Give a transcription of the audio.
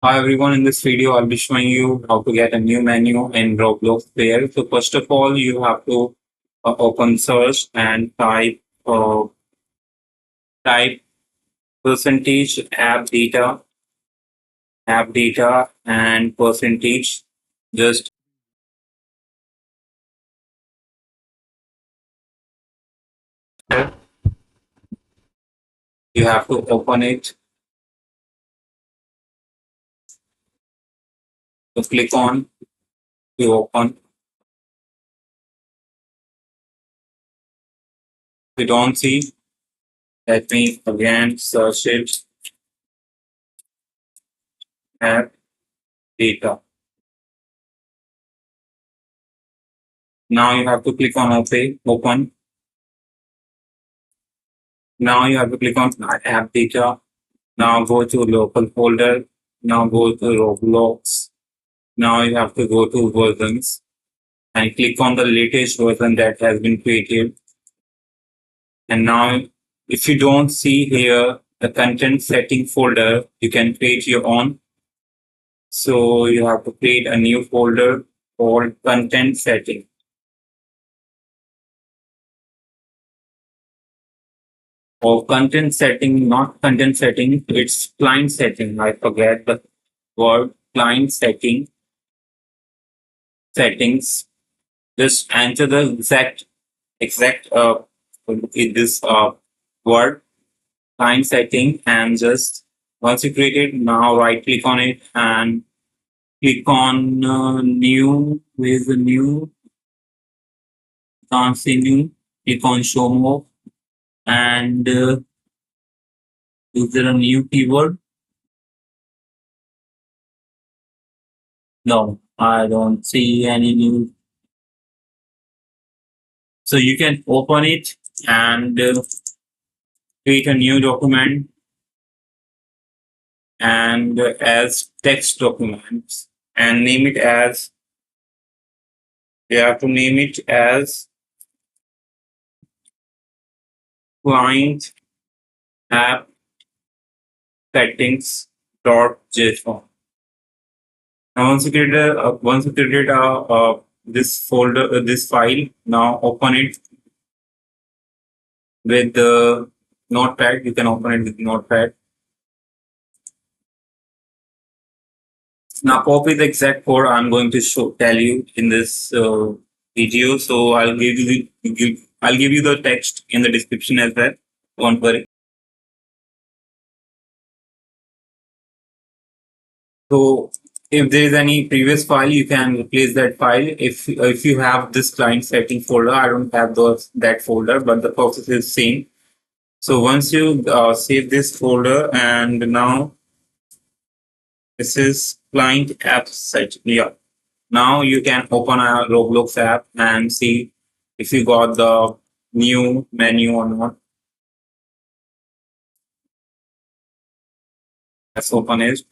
Hi everyone, in this video I'll be showing you how to get a new menu in Roblox player. So first of all, you have to open search and type percentage app data and percentage. Just you have to open it. So click on to open. If you don't see, let me again search it app data. Now you have to click on open. Now you have to click on app data. Now go to local folder. Now go to Roblox. Now you have to go to versions and click on the latest version that has been created. And now if you don't see here the content setting folder, you can create your own. So you have to create a new folder called content setting. Or content setting, not content setting, it's client setting. I forget the word client settings. Just enter the exact in this word client setting, and just once you create it, now right click on it and click on new. Where's the new? Can't see new. Click on show more, and is there a new keyword? No, I don't see any new. So you can open it and create a new document and as text documents and name it as, you have to name it as client app settings.json. Now once you create this folder, this file, now open it with the notepad. You can open it with notepad. Now copy the exact code I'm going to tell you in this video. So I'll give you the text in the description as well. Don't worry. So if there is any previous file, you can replace that file. If you have this client setting folder, I don't have that folder, but the process is same. So once you save this folder, and now this is client app set. Yeah. Now you can open a Roblox app and see if you got the new menu or not. Let's open it.